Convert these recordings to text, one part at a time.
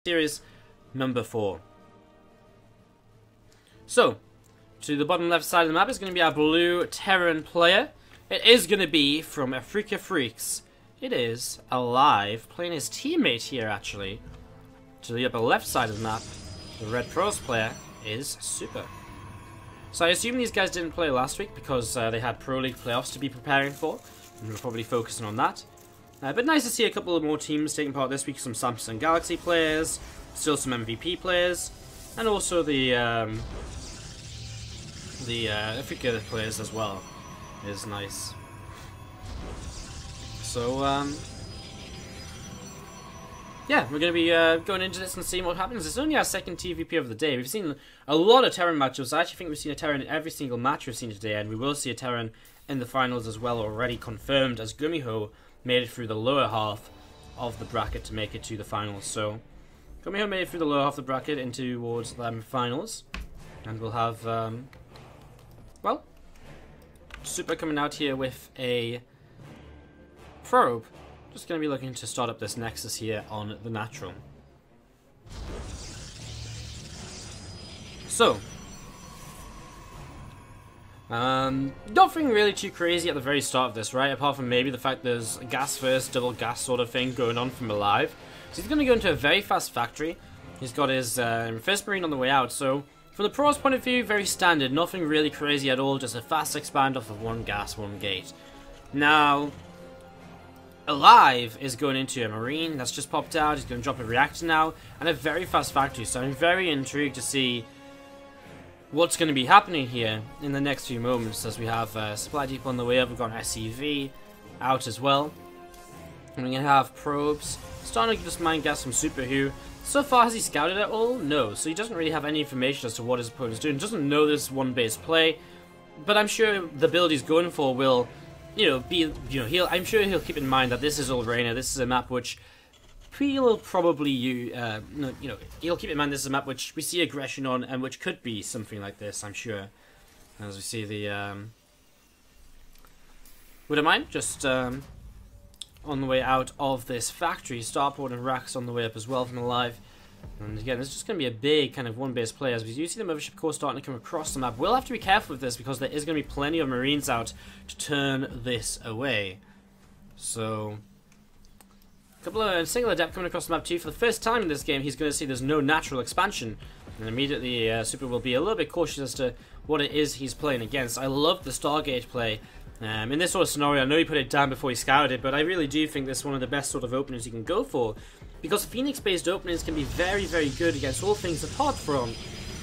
Series number 4. So, to the bottom left side of the map is going to be our blue Terran player. It is going to be from Africa Freaks. It is aLive, playing his teammate here actually. To the upper left side of the map, the red pros player is Super. So I assume these guys didn't play last week because they had Pro League playoffs to be preparing for, and we're probably focusing on that. But nice to see a couple of more teams taking part this week. Some Samsung Galaxy players, still some MVP players, and also the Africa players as well. Is nice. So yeah, we're going to be going into this and seeing what happens. It's only our second TvP of the day. We've seen a lot of Terran matchups. I actually think we've seen a Terran in every single match we've seen today, and we will see a Terran in the finals as well, already confirmed, as Gumiho made it through the lower half of the bracket to make it to the finals. So Gumiho made it through the lower half of the bracket into towards the finals, and we'll have well, Super coming out here with a probe. Just going to be looking to start up this Nexus here on the natural. So, nothing really too crazy at the very start of this, right? Apart from maybe the fact there's a gas first, double gas sort of thing going on from aLive. So he's going to go into a very fast factory. He's got his first Marine on the way out, so from the pros point of view, very standard. Nothing really crazy at all, just a fast expand off of one gas, one gate. Now, aLive is going into a Marine that's just popped out. He's going to drop a reactor now, and a very fast factory. So I'm very intrigued to see what's going to be happening here in the next few moments, as we have Supply Depot on the way up. We've got an SCV out as well. And we're going to have probes starting to just mine gas from Super, who so far has he scouted at all? No. So he doesn't really have any information as to what his opponent is doing. Doesn't know this one base play, but I'm sure the build he's going for will, I'm sure he'll keep in mind that this is Ulrena. This is a map which he'll probably he'll keep in mind this is a map which we see aggression on, and which could be something like this, I'm sure. As we see the would I mind just on the way out of this factory, Starport and Rax on the way up as well from aLive. And again, this is just going to be a big kind of one-base play, as we do see the Mothership Core starting to come across the map. We'll have to be careful with this because there is going to be plenty of Marines out to turn this away. So, a couple of single Adept coming across the map too. For the first time in this game, he's going to see there's no natural expansion. And immediately, Super will be a little bit cautious as to what it is he's playing against. I love the Stargate play. In this sort of scenario, I know he put it down before he scouted it, but I really do think this is one of the best sort of openings you can go for, because Phoenix-based openings can be very, very good against all things apart from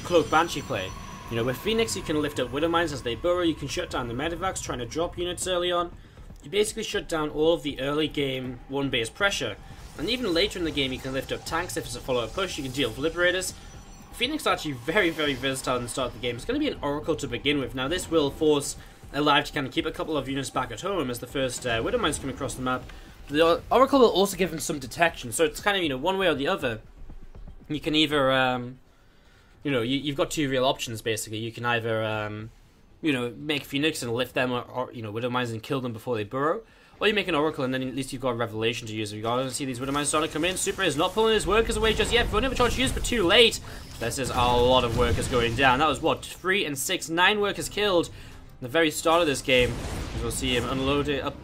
Cloak Banshee play. You know, with Phoenix, you can lift up Widow Mines as they burrow, you can shut down the Medivacs trying to drop units early on. You basically shut down all of the early game one-base pressure, and even later in the game you can lift up tanks if it's a follow-up push, you can deal with Liberators. Phoenix is actually very, very versatile in the start of the game. It's going to be an Oracle to begin with. Now this will force aLive to kind of keep a couple of units back at home as the first Widow Mines come across the map. The Oracle will also give him some detection, so it's kind of, one way or the other. You can either, you've got two real options basically. You can either, make Phoenix and lift them, or Widow Mines and kill them before they burrow, or you make an Oracle and then at least you've got a Revelation to use. You've got to see these Widow Mines starting to come in. Super is not pulling his workers away just yet. Phone overcharge used, but too late. This is a lot of workers going down. That was what, 3 and 6, 9 workers killed. The very start of this game, we'll see him unload it up,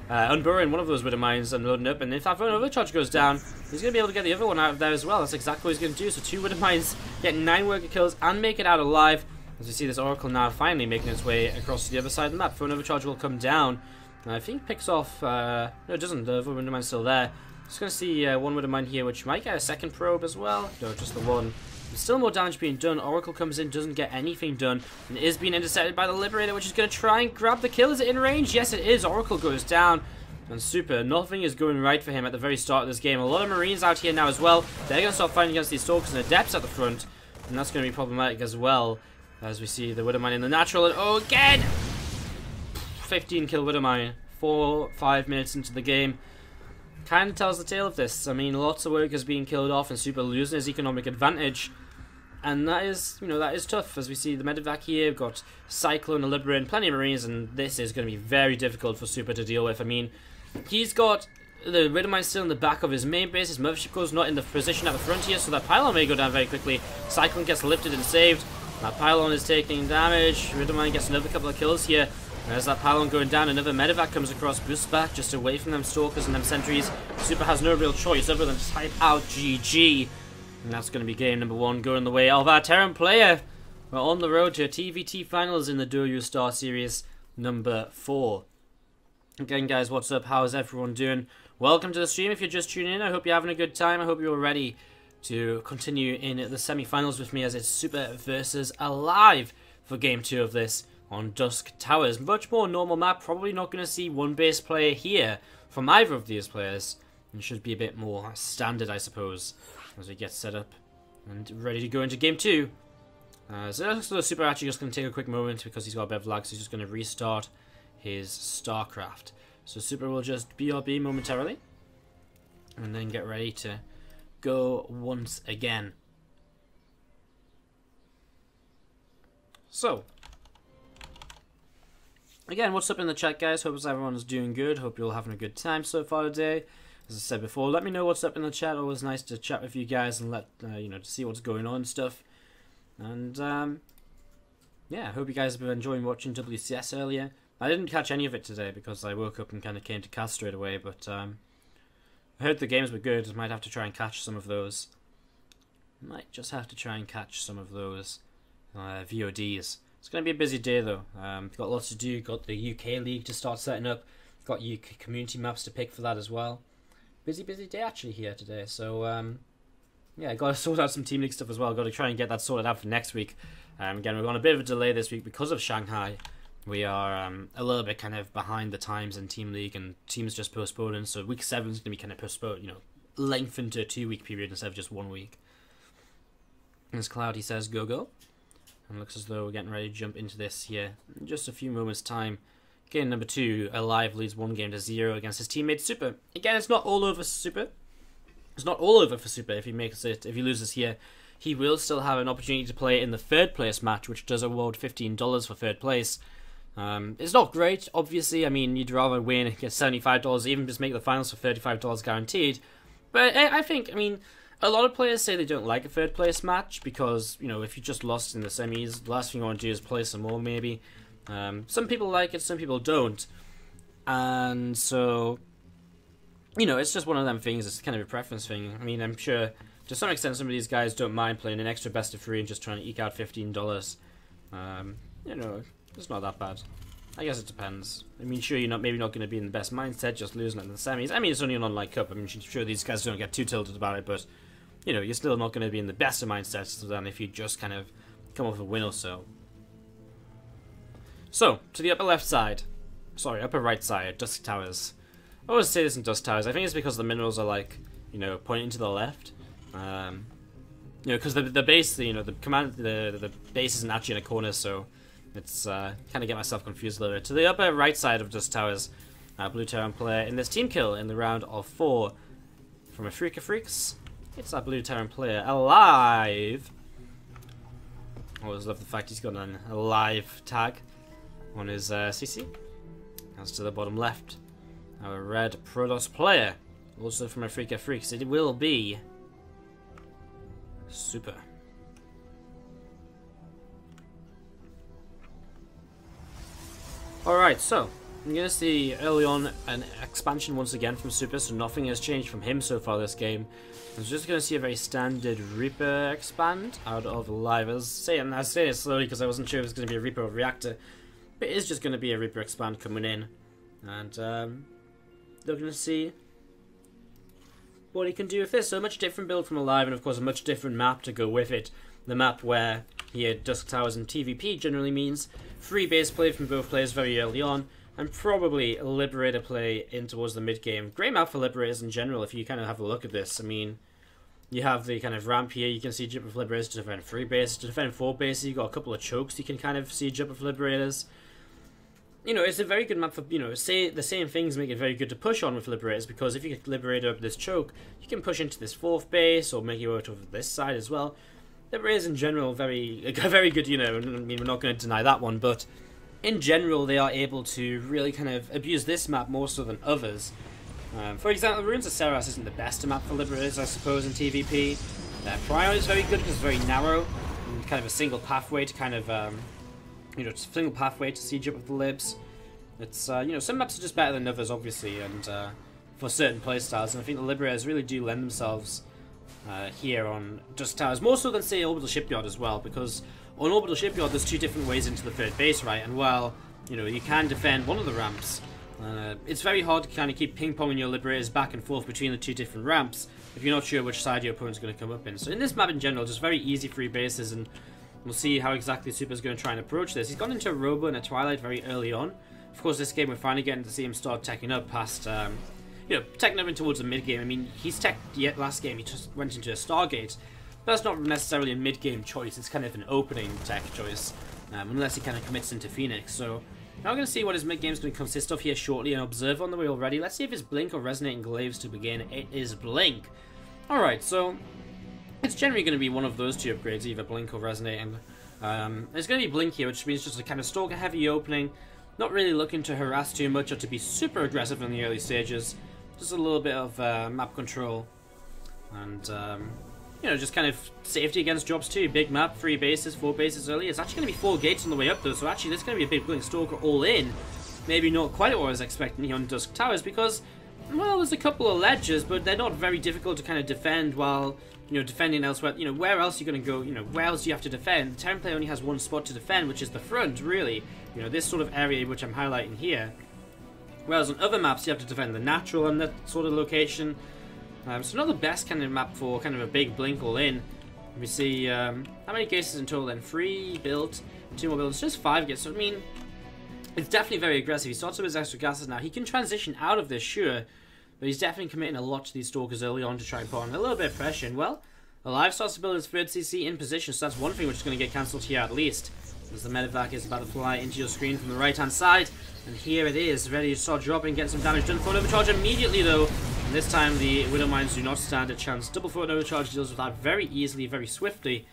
unburrowing one of those Widow Mines, unloading up, and if that phone overcharge goes down, he's going to be able to get the other one out of there as well. That's exactly what he's going to do. So 2 Widow Mines get 9 worker kills and make it out alive, as we see this Oracle now finally making its way across to the other side of the map. Phone overcharge will come down, and I think picks off, no it doesn't, the other Widow Mine's still there. Just going to see one Widow Mine here, which might get a second probe as well. No, just the one. There's still more damage being done. Oracle comes in, doesn't get anything done, and is being intercepted by the Liberator, which is going to try and grab the kill. Is it in range? Yes, it is. Oracle goes down, and Super, nothing is going right for him at the very start of this game. A lot of Marines out here now as well. They're going to start fighting against these Stalkers and Adepts at the front, and that's going to be problematic as well, as we see the Widow Mine in the natural, and oh, again! 15 kill Widow Mine, 4-5 minutes into the game. Kind of tells the tale of this. I mean, lots of workers being killed off and Super losing his economic advantage. And that is, that is tough, as we see the Medivac here. We've got Cyclone, a Liberator, and plenty of Marines, and this is going to be very difficult for Super to deal with. I mean, he's got The Riddermine's still in the back of his main base. His Mothership Core's not in the position at the front here, so that pylon may go down very quickly. Cyclone gets lifted and saved. That pylon is taking damage. Riddermine gets another couple of kills here. There's that pylon going down. Another medevac comes across, boosts back just away from them stalkers and them sentries. Super has no real choice other than to type out GG. And that's going to be game number 1 going the way of our Terran player. We're on the road to a TvT finals in the Douyu Star Series number 4. Again, guys, what's up? How is everyone doing? Welcome to the stream. If you're just tuning in, I hope you're having a good time. I hope you're ready to continue in the semi-finals with me as it's Super versus aLive for game 2 of this on Dusk Towers. Much more normal map. Probably not going to see one base player here from either of these players. It should be a bit more standard, I suppose, as we get set up and ready to go into game 2. So Super actually just going to take a quick moment because he's got a bit of lag, so he's just going to restart his StarCraft. So Super will just BRB momentarily and then get ready to go once again. So, again, what's up in the chat, guys? Hope everyone's doing good. Hope you're all having a good time so far today. As I said before, let me know what's up in the chat. Always nice to chat with you guys and let you know, to see what's going on and stuff. And yeah, I hope you guys have been enjoying watching WCS earlier. I didn't catch any of it today because I woke up and kind of came to cast straight away, but I heard the games were good. I might have to try and catch some of those. Might just have to try and catch some of those VODs. It's going to be a busy day though. Got lots to do. Got the UK League to start setting up. Got UK community maps to pick for that as well. Busy day actually here today. So yeah, got to sort out some Team League stuff as well. Got to try and get that sorted out for next week. Again, we're on a bit of a delay this week because of Shanghai. We are a little bit kind of behind the times in Team League, and teams just postponing. So week 7 is going to be kind of postponed, you know, lengthened to a 2-week period instead of just 1 week. As Cloudy says, go. And looks as though we're getting ready to jump into this here in just a few moments' time. Game number 2, aLive leads 1-0 against his teammate Super. Again, it's not all over for Super. It's not all over for Super if he loses here. He will still have an opportunity to play in the 3rd place match, which does award $15 for 3rd place. It's not great, obviously. I mean, you'd rather win and get $75, even just make the finals for $35 guaranteed. But I think, I mean, a lot of players say they don't like a 3rd place match because, you know, if you just lost in the semis, the last thing you want to do is play some more, maybe. Some people like it, some people don't. And so, you know, it's just one of them things. It's kind of a preference thing. I mean, I'm sure to some extent some of these guys don't mind playing an extra best of 3 and just trying to eke out $15. You know, it's not that bad. I guess it depends. I mean, sure, you're maybe not going to be in the best mindset just losing in the semis. I mean, it's only an online cup. I mean, sure, these guys don't get too tilted about it, but, you know, you're still not going to be in the best of mindsets than if you just kind of come off a win or so. So, to the upper left side. Sorry, upper right side, Dusk Towers. I always say this in Dusk Towers. I think it's because the minerals are, like, you know, pointing to the left. You know, because the base, you know, the base isn't actually in a corner, so it's kind of get myself confused a little bit. To the upper right side of Dusk Towers, blue Terran player in this team kill in the round of 4 from Afrika Freaks. It's our blue Terran player aLive. I always love the fact he's got an aLive tag on his CC. As to the bottom left, our red Protoss player, also from Afrika Freaks. It will be Super. Alright, so I'm going to see early on an expansion once again from Super, so nothing has changed from him so far this game. I'm just going to see a very standard Reaper expand out of aLive. I was saying it slowly because I wasn't sure if it was going to be a Reaper or Reactor, but it is just going to be a Reaper expand coming in. And they're going to see what he can do with this. So a much different build from aLive, and of course a much different map to go with it. The map where here Dusk Towers and TvP generally means free base play from both players very early on, and probably a Liberator play in towards the mid game. Great map for Liberators in general if you kind of have a look at this. I mean, you have the kind of ramp here, you can siege up with Liberators to defend 3 bases, to defend 4 bases, you've got a couple of chokes you can kind of siege up with Liberators. You know, it's a very good map for, you know, say the same things make it very good to push on with Liberators, because if you get Liberator up this choke, you can push into this 4th base, or make your way over this side as well. Liberators in general, very good, you know, I mean, we're not going to deny that one, but in general, they are able to really kind of abuse this map more so than others. For example, Ruins of Seras isn't the best map for Liberators, I suppose, in TvP. Prion is very good because it's very narrow, and kind of a single pathway to kind of, you know, just a single pathway to siege up with the Libs. It's, you know, some maps are just better than others, obviously, and for certain playstyles, and I think the Liberators really do lend themselves here on Dusk Towers, more so than, say, Orbital Shipyard as well, because on Orbital Shipyard there's 2 different ways into the third base, right, and while, you know, you can defend one of the ramps, it's very hard to kind of keep ping-ponging your Liberators back and forth between the 2 different ramps if you're not sure which side your opponent's going to come up in. So in this map in general, just very easy free bases, and we'll see how exactly Super's going to try and approach this. He's gone into a Robo and a Twilight very early on. Of course, this game we're finally getting to see him start teching up past, you know, teching up in towards the mid-game. I mean, he's teched yet last game, he just went into a Stargate. That's not necessarily a mid-game choice, it's kind of an opening tech choice, unless he kind of commits into Phoenix. So now we're going to see what his mid-game is going to consist of here shortly, and observe on the way already. Let's see if it's Blink or Resonating Glaives to begin. It is Blink. Alright, so it's generally going to be one of those 2 upgrades, either Blink or Resonating. It's going to be Blink here, which means just a kind of Stalker-heavy opening, not really looking to harass too much or to be super aggressive in the early stages. Just a little bit of map control, and you know, just kind of safety against drops too. Big map, 3 bases, 4 bases early. It's actually going to be 4 gates on the way up though, so actually there's going to be a big Blink Stalker all in. Maybe not quite what I was expecting here on Dusk Towers, because, well, there's a couple of ledges, but they're not very difficult to kind of defend while, you know, defending elsewhere. You know, where else are you going to go? You know, where else do you have to defend? The Terran player only has 1 spot to defend, which is the front, really. You know, this sort of area which I'm highlighting here. Whereas on other maps, you have to defend the natural and that sort of location. So not the best kind of map for kind of a big Blink all in. We see, how many cases in total then? 3 built, 2 more builds, just 5 gates. So, I mean, it's definitely very aggressive. He starts with his extra gases now. He can transition out of this, sure, but he's definitely committing a lot to these Stalkers early on to try and put on a little bit of pressure. And, well, aLive starts to build his 3rd CC in position, so that's one thing which is going to get cancelled here at least. As the medevac is about to fly into your screen from the right-hand side. And here it is, ready to start dropping, getting some damage done. Forward overcharge immediately, though. And this time the Widow Mines do not stand a chance. Double forward overcharge deals with that very easily, very swiftly.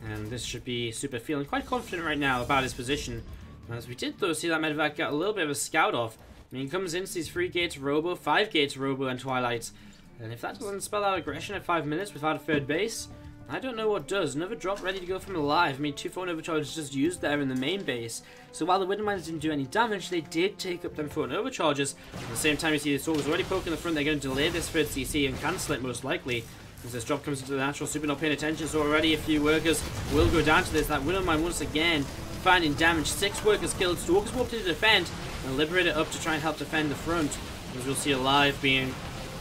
And this should be Super feeling quite confident right now about his position. As we did, though, see that medevac get a little bit of a scout off. I mean, he comes in, sees 3 gates Robo, 5 gates Robo and Twilight. And if that doesn't spell out aggression at 5 minutes without a 3rd base, I don't know what does. Another drop ready to go from aLive. I mean, 2 forward overcharges just used there in the main base. So while the Widow Mines didn't do any damage, they did take up them forward overcharges. At the same time, you see the Stalkers already poking the front. They're going to delay this 3rd CC and cancel it most likely. As this drop comes into the natural, Super not paying attention, so already a few workers will go down to this. That Widow Mine once again finding damage. 6 workers killed. Stalkers walked in to defend, and Liberator up to try and help defend the front. As we'll see aLive being,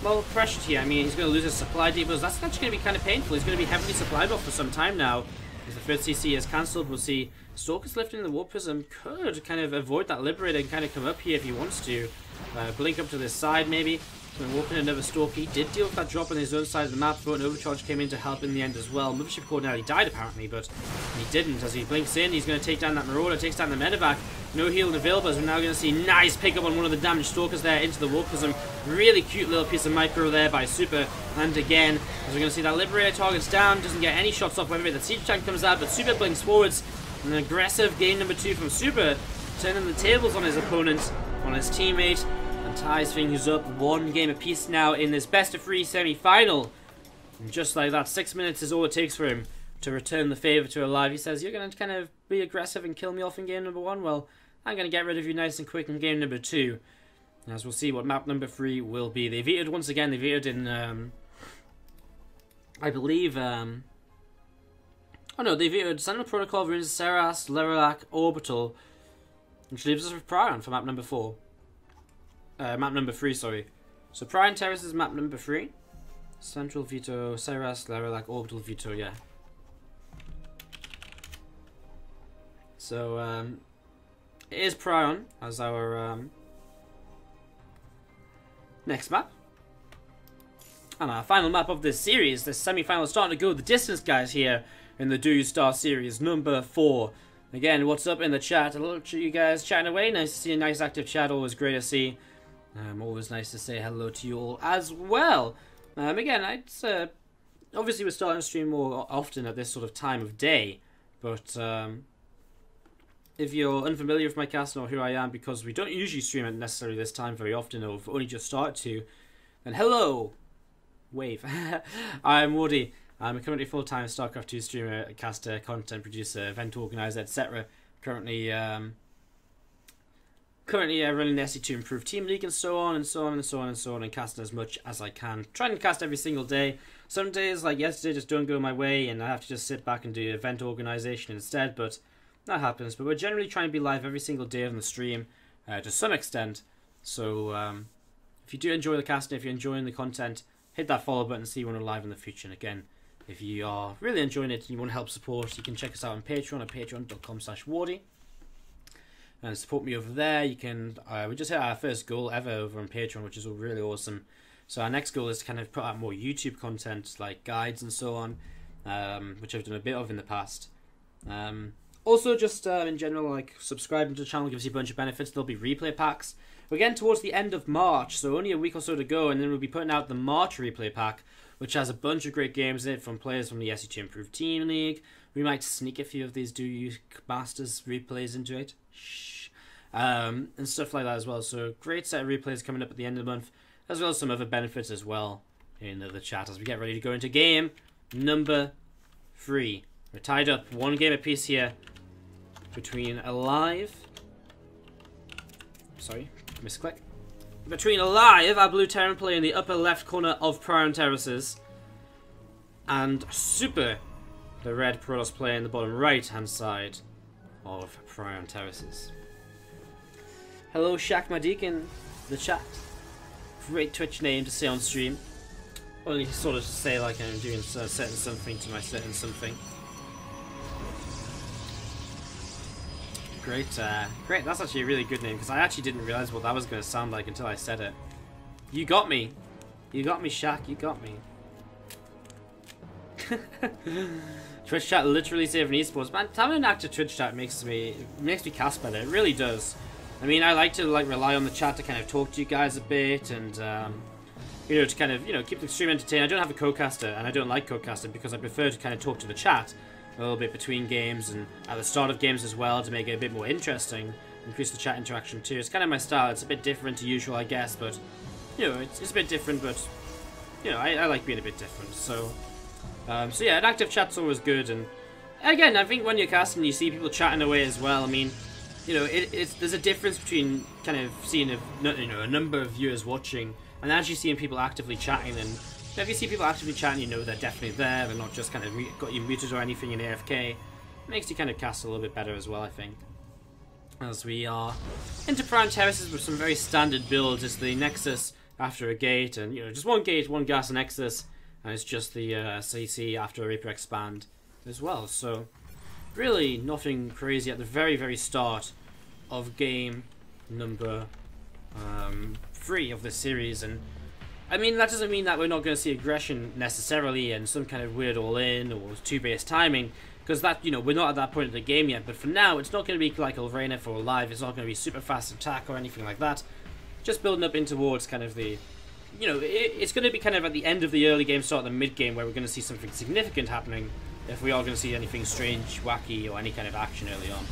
well, pressured here. I mean, he's going to lose his supply depots. That's actually going to be kind of painful. He's going to be heavily supplied off for some time now. As the 3rd CC is cancelled, we'll see Stalkers lifting the Warp Prism could kind of avoid that Liberator and kind of come up here if he wants to. Blink up to this side, maybe. When warping another Stalker, he did deal with that drop on his own side of the map, but an overcharge came in to help in the end as well. Mothership Core nearly died apparently, but he didn't. As he blinks in, he's going to take down that Marauder, takes down the medevac. No healing available, as we're now going to see nice pickup on one of the damaged Stalkers there into the Warp Prism. Really cute little piece of micro there by Super. And again, as we're going to see that Liberator targets down, doesn't get any shots off whenever the Siege Tank comes out, but Super blinks forwards. An aggressive game number 2 from Super, turning the tables on his opponent, on his teammate, and ties things up 1 game apiece now in this best-of-3 semi-final. And just like that, 6 minutes is all it takes for him to return the favour to aLive. He says, you're going to kind of be aggressive and kill me off in game number 1? Well, I'm going to get rid of you nice and quick in game number 2. As we'll see what map number 3 will be. They vetoed once again. They vetoed in, I believe, oh no, they vetoed Sentinel Protocol, Ruins of Seras, Leralac, Orbital, which leaves us with Prion for map number 4. Map number 3, sorry. So Prion Terrace is map number 3. Central veto, Seras, Leralac, Orbital veto, yeah. So, it is Prion as our next map. And our final map of this series, this semi-final, is starting to go the distance, guys, here in the Douyu Star series, number 4. Again, what's up in the chat? Hello to you guys chatting away. Nice to see a nice active chat, always great to see. Always nice to say hello to you all as well. Again, obviously we're starting to stream more often at this sort of time of day, but if you're unfamiliar with my cast or who I am, because we don't usually stream at necessarily this time very often, or we've only just started to, then hello! Wave. I'm Woody. I'm a currently full-time StarCraft 2 streamer, caster, content producer, event organizer, etc. Currently running the SE2 Improved Team League and so on and so on and so on and so on, and casting as much as I can. Trying to cast every single day. Some days, like yesterday, just don't go my way and I have to just sit back and do event organization instead, but that happens. But we're generally trying to be live every single day on the stream to some extent. So if you do enjoy the casting, if you're enjoying the content, hit that follow button and see when we're live in the future. And again, if you are really enjoying it and you want to help support, you can check us out on Patreon at patreon.com/Wardy. And support me over there. You can. We just hit our first goal ever over on Patreon, which is really awesome. So our next goal is to kind of put out more YouTube content, like guides and so on, which I've done a bit of in the past. Also, just in general, like subscribing to the channel gives you a bunch of benefits. There'll be replay packs. We're getting towards the end of March, so only a week or so to go, and then we'll be putting out the March replay pack, which has a bunch of great games in it from players from the SE2 Improved Team League. We might sneak a few of these Douyu Masters replays into it. Shh. And stuff like that as well. So great set of replays coming up at the end of the month, as well as some other benefits as well in the chat as we get ready to go into game number 3. We're tied up 1 game apiece here between aLive. Sorry, misclick. Between aLive, our blue Terran player in the upper left corner of Prion Terraces, and Super, the red Protoss player in the bottom right hand side of Prion Terraces. Hello, Shaq Madik in the chat. Great Twitch name to say on stream. Only sort of say like I'm doing setting something to my setting something. Great, great. That's actually a really good name, because I actually didn't realize what that was going to sound like until I said it. You got me. You got me, Shaq. You got me. Twitch chat literally saving esports. Man, having an active Twitch chat makes me cast better. It really does. I mean, I like to rely on the chat to kind of talk to you guys a bit, and to kind of keep the stream entertained. I don't have a co-caster, and I don't like co-casting because I prefer to kind of talk to the chat a little bit between games and at the start of games as well, to make it a bit more interesting, increase the chat interaction too. It's kind of my style. It's a bit different to usual, I guess, but it's a bit different. But I like being a bit different. So yeah, an active chat's always good. And again, I think when you're casting, you see people chatting away as well. I mean, there's a difference between kind of seeing a number of viewers watching and actually seeing people actively chatting. And if you see people actively chatting, they're definitely there. They're not just kind of got you muted or anything in AFK. It makes you kind of cast a little bit better as well, I think. As we are into Prime Terraces with some very standard builds. It's the Nexus after a gate, and just one gate, one gas Nexus, and it's just the CC after a Reaper Expand as well. So really nothing crazy at the very, very start of game number 3 of this series. And I mean, that doesn't mean that we're not going to see aggression necessarily and some kind of weird all-in or 2-base timing, because that, we're not at that point of the game yet. But for now, it's not going to be like Elrena for aLive. It's not going to be super fast attack or anything like that. Just building up in towards kind of the, it's going to be kind of at the end of the early game, start of the mid game, where we're going to see something significant happening, if we are going to see anything strange, wacky, or any kind of action early on.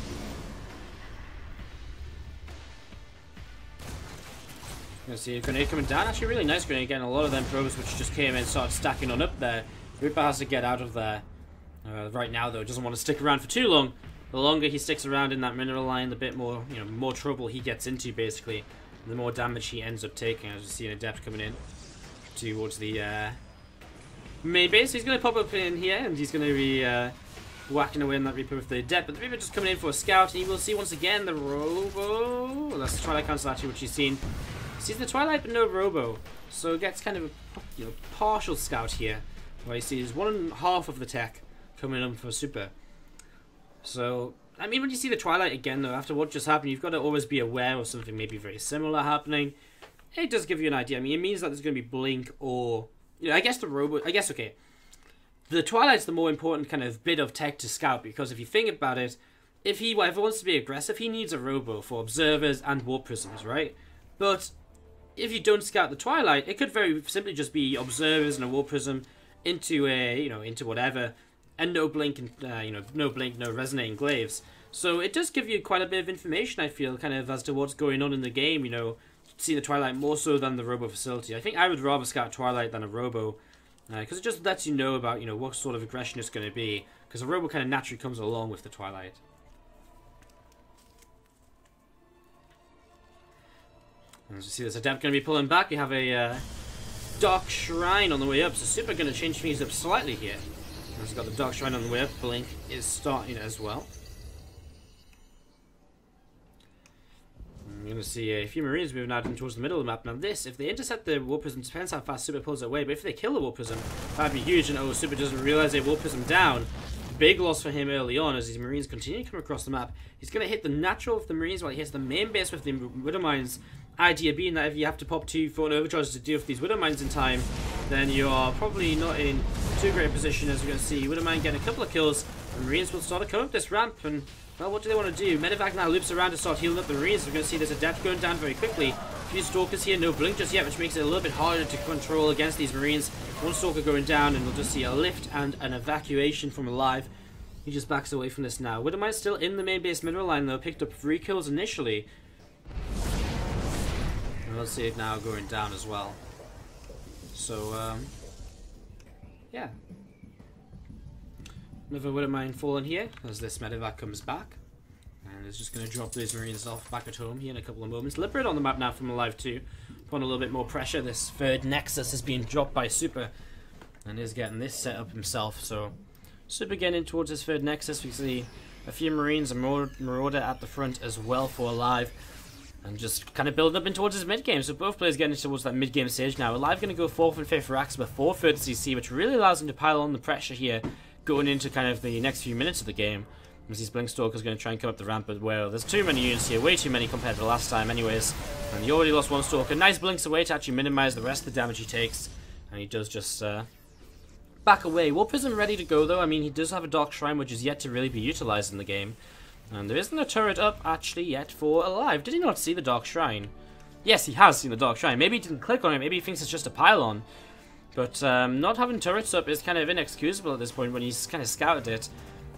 You can see a grenade coming down. Actually, really nice grenade. Again, a lot of them probes which just came in started stacking on up there. Reaper has to get out of there. Right now, though, doesn't want to stick around for too long. The longer he sticks around in that mineral line, the bit more, more trouble he gets into, basically. And the more damage he ends up taking. As you see an Adept coming in towards the main base. He's going to pop up in here, and he's going to be whacking away in that Reaper with the Adept. But the Reaper just coming in for a scout, and you will see once again the Robo. Well, that's the Twilight Council actually, which he's seen. Sees the Twilight but no Robo, so gets kind of a partial scout here, where he sees 1.5 of the tech coming in for Super. So I mean, when you see the Twilight again though, after what just happened, you've got to always be aware of something maybe very similar happening. It does give you an idea. I mean, it means that there's going to be Blink or I guess the Robo. I guess okay, the Twilight's the more important kind of bit of tech to scout, because if you think about it, if he ever wants to be aggressive, he needs a Robo for observers and warp prisms, right? But if you don't scout the Twilight, it could very simply just be observers and a warp prism into a into whatever, and no blink and no blink, no resonating glaives. So it does give you quite a bit of information, I feel, kind of as to what's going on in the game, you know, see the Twilight more so than the Robo facility. I think I would rather scout Twilight than a Robo, because it just lets you know about, you know, what sort of aggression it's going to be, because a Robo kind of naturally comes along with the Twilight. As you see, there's Adept going to be pulling back. We have a Dark Shrine on the way up, so Super going to change things up slightly here. He's got the Dark Shrine on the way up. Blink is starting as well. We're going to see a few Marines moving out towards the middle of the map. Now this, if they intercept the Warp Prism, depends how fast Super pulls it away, but if they kill the Warp Prism, that'd be huge, and oh, Super doesn't realize they Warp Prism down. Big loss for him early on as these Marines continue to come across the map. He's going to hit the natural of the Marines while he hits the main base with the Widow Mines. Idea being that if you have to pop 2 Thorn Overcharges to deal with these Widow Mines in time, then you are probably not in too great a position, as we're going to see Widow Mine getting a couple of kills. The Marines will start to come up this ramp, and well, what do they want to do? Medevac now loops around to start healing up the Marines. We're going to see this Adept going down very quickly. A few Stalkers here, no Blink just yet, which makes it a little bit harder to control against these Marines. One Stalker going down, and we'll just see a lift and an evacuation from aLive. He just backs away from this now. Widow Mine's still in the main base mineral line though, picked up 3 kills initially. And we'll see it now going down as well. So, yeah. Another Widow Mine falling here as this Medevac comes back. And it's just going to drop those Marines off back at home here in a couple of moments. Liberate on the map now from aLive too. Putting a little bit more pressure. This third Nexus is being dropped by Super. And is getting this set up himself. So Super getting in towards his third Nexus. We see a few Marines and Marauder at the front as well for aLive. And just kind of building up in towards his mid-game. So both players getting towards that mid-game stage now. aLive going to go 4th and 5th racks before 3rd CC, which really allows him to pile on the pressure here going into kind of the next few minutes of the game. As these Blink Stalkers going to try and come up the ramp, but well, there's too many units here, way too many compared to the last time anyways. And he already lost 1 Stalker. Nice Blinks away to actually minimize the rest of the damage he takes. And he does just back away. Warp Prism ready to go though. I mean, he does have a Dark Shrine, which is yet to really be utilized in the game. And there isn't a turret up actually yet for aLive. Did he not see the Dark Shrine? Yes, he has seen the Dark Shrine. Maybe he didn't click on it. Maybe he thinks it's just a pylon. But not having turrets up is kind of inexcusable at this point when he's kind of scouted it.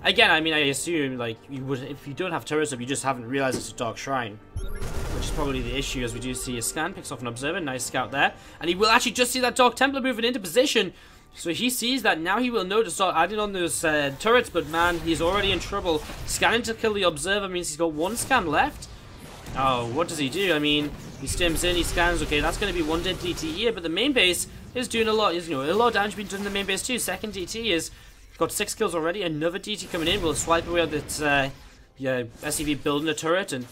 Again, I mean, I assume like you would, if you don't have turrets up, you just haven't realized it's a Dark Shrine, which is probably the issue. As we do see a scan, picks off an observer, nice scout there, and he will actually just see that Dark Templar moving into position. So he sees that now. He will know to start adding on those turrets, but man, he's already in trouble. Scanning to kill the observer means he's got 1 scan left. Oh, what does he do? I mean, he stims in, he scans. Okay, that's going to be 1 dead DT here, but the main base is doing a lot. You know, a lot of damage being done in the main base too. Second DT is got 6 kills already. Another DT coming in. We'll swipe away that yeah, SCV building a turret, and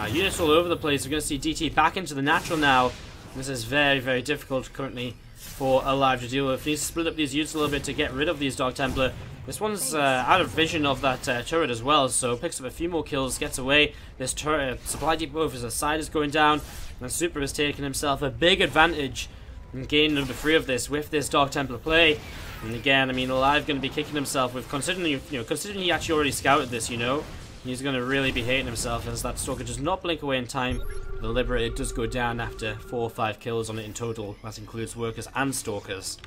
units all over the place. We're going to see DT back into the natural now. This is very, very difficult currently for aLive to deal with. He needs to split up these units a little bit to get rid of these Dark Templar. This one's out of vision of that turret as well, so picks up a few more kills, gets away. This turret supply depot over his side is going down, and Super has taken himself a big advantage in game number 3 of this with this Dark Templar play. And again, I mean, aLive going to be kicking himself with considering he actually already scouted this, you know. He's going to really be hating himself as that Stalker does not blink away in time. The Liberator does go down after 4 or 5 kills on it in total. That includes Workers and Stalkers.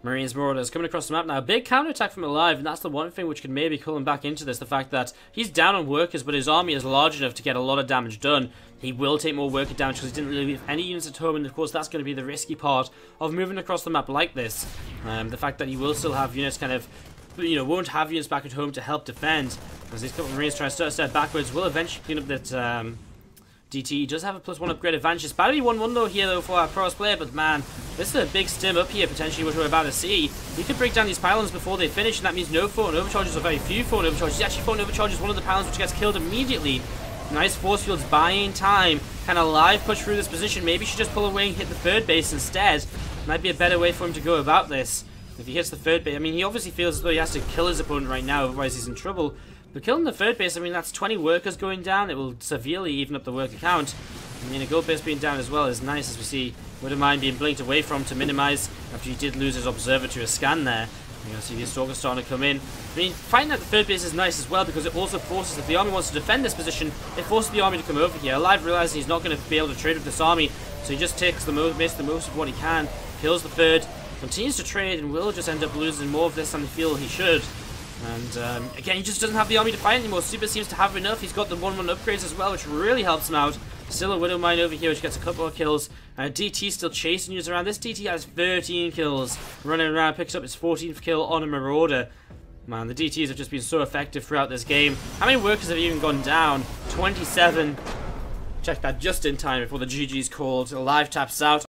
Marines Marauders coming across the map now. A big counterattack from aLive, and that's the one thing which could maybe pull him back into this. The fact that he's down on Workers, but his army is large enough to get a lot of damage done. He will take more Worker damage because he didn't really leave any units at home, and of course that's going to be the risky part of moving across the map like this. The fact that he will still have units kind of, you know, won't have units back at home to help defend. As these couple of Marines try to step backwards, will eventually clean up that DT. He does have a +1 upgrade advantage. It's badly 1-1 though here though for our pros player, but man, this is a big stim up here potentially which we're about to see. He could break down these pylons before they finish, and that means no Thorn Overcharges or very few Thorn Overcharges. He actually Thorn Overcharges one of the pylons which gets killed immediately. Nice force fields buying time. Can aLive push through this position? Maybe he should just pull away and hit the 3rd base instead. Might be a better way for him to go about this. If he hits the 3rd base, I mean, he obviously feels as though he has to kill his opponent right now, otherwise he's in trouble. But killing the 3rd base, I mean, that's 20 workers going down. It will severely even up the worker count. I mean, a gold base being down as well is nice, as we see Widow Mine being blinked away from to minimize after he did lose his observer to a scan there. You're going to see these Stalkers starting to come in. I mean, fighting at the 3rd base is nice as well because it also forces, if the army wants to defend this position, it forces the army to come over here. aLive realizes he's not going to be able to trade with this army, so he just takes makes the most of what he can, kills the 3rd, continues to trade, and will just end up losing more of this than he feels he should. And again, he just doesn't have the army to fight anymore. Super seems to have enough. He's got the 1-1 upgrades as well, which really helps him out. Still a Widow Mine over here, which gets a couple of kills. DT still chasing you around. This DT has 13 kills. Running around, picks up his 14th kill on a Marauder. Man, the DTs have just been so effective throughout this game. How many workers have even gone down? 27. Check that just in time before the GG's called. aLive taps out.